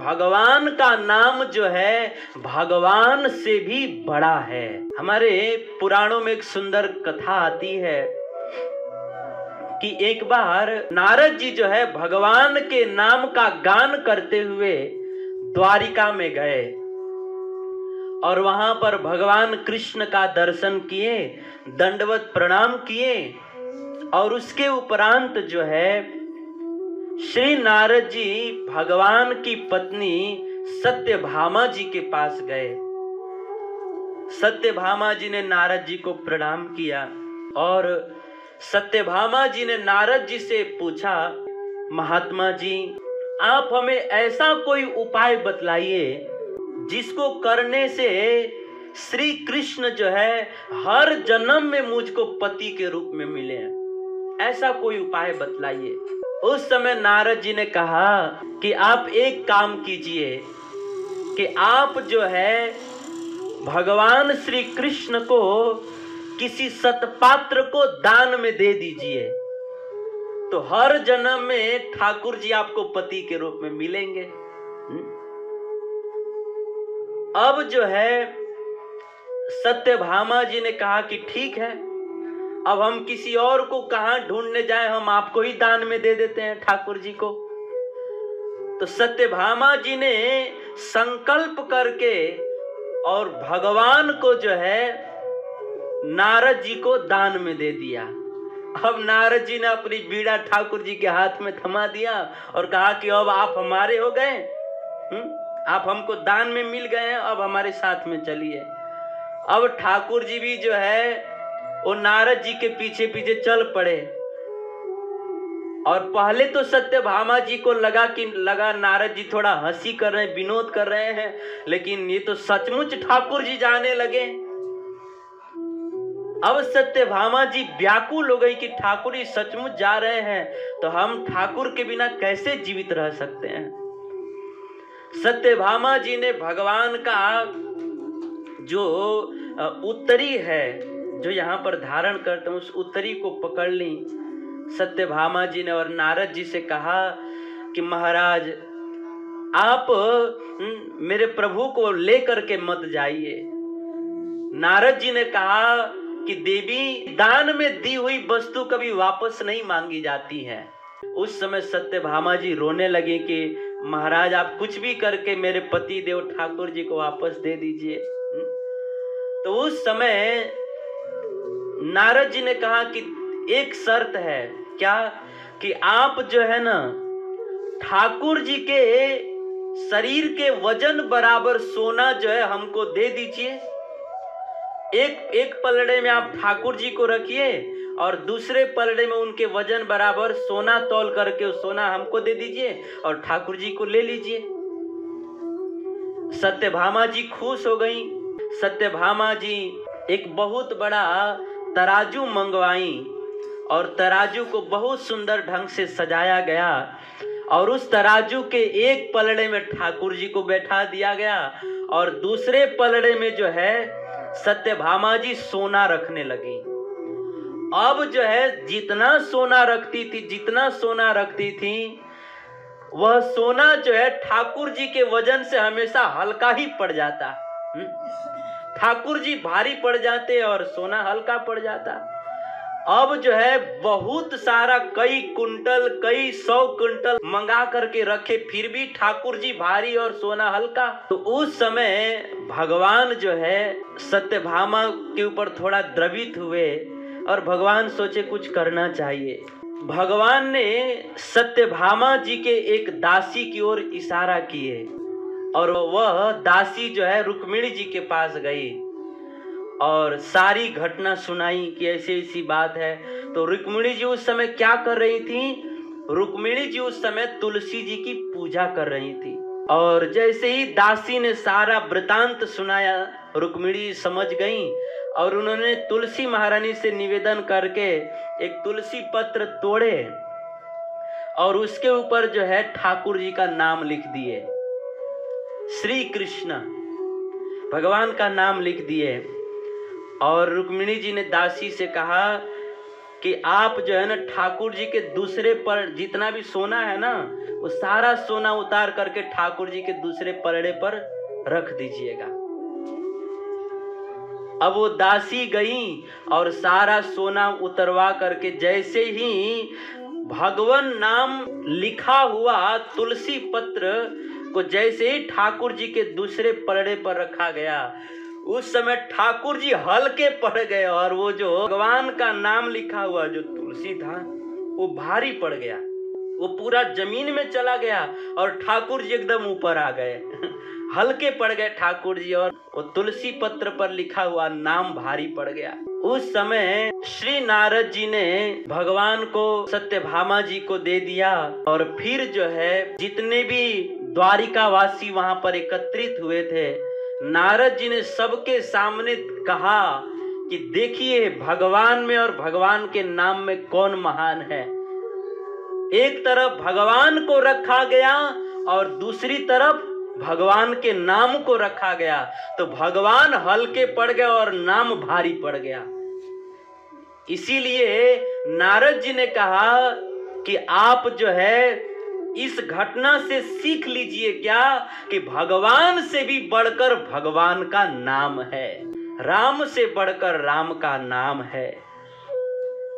भगवान का नाम जो है भगवान से भी बड़ा है। हमारे पुराणों में एक सुंदर कथा आती है कि एक बार नारद जी जो है भगवान के नाम का गान करते हुए द्वारिका में गए और वहां पर भगवान कृष्ण का दर्शन किए, दंडवत प्रणाम किए और उसके उपरांत जो है श्री नारद जी भगवान की पत्नी सत्यभामा जी के पास गए। सत्यभामा जी ने नारद जी को प्रणाम किया और सत्यभामा जी ने नारद जी से पूछा, महात्मा जी आप हमें ऐसा कोई उपाय बतलाइए जिसको करने से श्री कृष्ण जो है हर जन्म में मुझको पति के रूप में मिले, ऐसा कोई उपाय बतलाइए। उस समय नारद जी ने कहा कि आप एक काम कीजिए कि आप जो है भगवान श्री कृष्ण को किसी सतपात्र को दान में दे दीजिए, तो हर जन्म में ठाकुर जी आपको पति के रूप में मिलेंगे। अब जो है सत्यभामा जी ने कहा कि ठीक है, अब हम किसी और को कहां ढूंढने जाएं, हम आपको ही दान में दे देते हैं ठाकुर जी को। तो सत्यभामा जी ने संकल्प करके और भगवान को जो है नारद जी को दान में दे दिया। अब नारद जी ने अपनी बीड़ा ठाकुर जी के हाथ में थमा दिया और कहा कि अब आप हमारे हो गए, आप हमको दान में मिल गए हैं, अब हमारे साथ में चलिए। अब ठाकुर जी भी जो है वो नारद जी के पीछे पीछे चल पड़े और पहले तो सत्यभामा जी को लगा नारद जी थोड़ा हंसी कर रहे हैं, विनोद कर रहे हैं, लेकिन ये तो सचमुच ठाकुर जी जाने लगे। अब सत्यभामा जी व्याकुल हो गई कि ठाकुर जी सचमुच जा रहे हैं तो हम ठाकुर के बिना कैसे जीवित रह सकते हैं। सत्यभामा जी ने भगवान का जो उत्तरी है जो यहाँ पर धारण करते हैं उस उत्तरी को पकड़ ली सत्यभामा जी ने और नारद जी से कहा कि महाराज आप मेरे प्रभु को लेकर के मत जाइए। नारद जी ने कहा कि देवी दान में दी हुई वस्तु कभी वापस नहीं मांगी जाती है। उस समय सत्यभामा जी रोने लगे कि महाराज आप कुछ भी करके मेरे पति देव ठाकुर जी को वापस दे दीजिए। तो उस समय नारद जी ने कहा कि एक शर्त है, क्या कि आप जो है ना ठाकुर जी के शरीर के वजन बराबर सोना जो है हमको दे दीजिए। एक पलड़े में आप ठाकुर जी को रखिए और दूसरे पलड़े में उनके वजन बराबर सोना तौल करके उस सोना हमको दे दीजिए और ठाकुर जी को ले लीजिए। सत्यभामा जी खुश हो गई। सत्यभामा जी एक बहुत बड़ा तराजू मंगवाई और तराजू को बहुत सुंदर ढंग से सजाया गया और उस तराजू के एक पलड़े में ठाकुर जी को बैठा दिया गया और दूसरे पलड़े में जो है सत्यभामा जी सोना रखने लगी। अब जो है जितना सोना रखती थी वह सोना जो है ठाकुर जी के वजन से हमेशा हल्का ही पड़ जाता। ठाकुर जी भारी पड़ जाते और सोना हल्का पड़ जाता। अब जो है बहुत सारा कई सौ कुंटल मंगा करके रखे, फिर भी ठाकुर जी भारी और सोना हल्का। तो उस समय भगवान जो है सत्यभामा के ऊपर थोड़ा द्रवित हुए और भगवान सोचे कुछ करना चाहिए। भगवान ने सत्यभामा जी के एक दासी की ओर इशारा किए और वह दासी जो है रुक्मिणी जी के पास गई और सारी घटना सुनाई कि ऐसी ऐसी बात है। तो रुक्मिणी जी उस समय क्या कर रही थी? रुक्मिणी जी उस समय तुलसी जी की पूजा कर रही थी और जैसे ही दासी ने सारा वृतांत सुनाया रुक्मिणी समझ गई और उन्होंने तुलसी महारानी से निवेदन करके एक तुलसी पत्र तोड़े और उसके ऊपर जो है ठाकुर जी का नाम लिख दिए, श्री कृष्ण भगवान का नाम लिख दिए। और रुक्मिणी जी ने दासी से कहा कि आप जो है ना ठाकुर जी के दूसरे पर जितना भी सोना है ना वो सारा सोना उतार करके ठाकुर जी के दूसरे परड़े पर रख दीजिएगा। अब वो दासी गई और सारा सोना उतरवा करके जैसे ही भगवान नाम लिखा हुआ तुलसी पत्र को जैसे ही ठाकुर जी के दूसरे परड़े पर रखा गया, उस समय ठाकुर जी हल्के पड़ गए और वो जो भगवान का नाम लिखा हुआ जो तुलसी था वो भारी पड़ गया, वो पूरा जमीन में चला गया और ठाकुर जी एकदम ऊपर आ गए। हल्के पड़ गए ठाकुर जी और वो तुलसी पत्र पर लिखा हुआ नाम भारी पड़ गया। उस समय श्री नारद जी ने भगवान को सत्यभामा जी को दे दिया और फिर जो है जितने भी द्वारिकावासी वहां पर एकत्रित हुए थे, नारद जी ने सबके सामने कहा कि देखिए भगवान में और भगवान के नाम में कौन महान है। एक तरफ भगवान को रखा गया और दूसरी तरफ भगवान के नाम को रखा गया, तो भगवान हल्के पड़ गए और नाम भारी पड़ गया। इसीलिए नारद जी ने कहा कि आप जो है इस घटना से सीख लीजिए क्या कि भगवान से भी बढ़कर भगवान का नाम है, राम से बढ़कर राम का नाम है।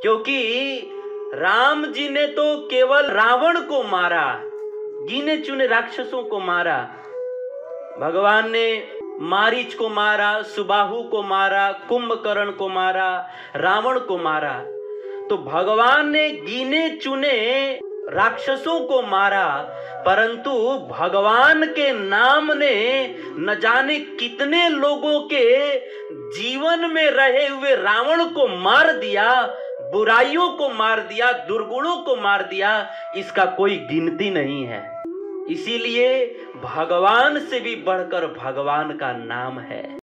क्योंकि राम जी ने तो केवल रावण को मारा, गिने चुने राक्षसों को मारा। भगवान ने मारीच को मारा, सुबाहु को मारा, कुंभकर्ण को मारा, रावण को मारा। तो भगवान ने गिने चुने राक्षसों को मारा, परंतु भगवान के नाम ने न जाने कितने लोगों के जीवन में रहे हुए रावण को मार दिया, बुराइयों को मार दिया, दुर्गुणों को मार दिया, इसका कोई गिनती नहीं है। इसीलिए भगवान से भी बढ़कर भगवान का नाम है।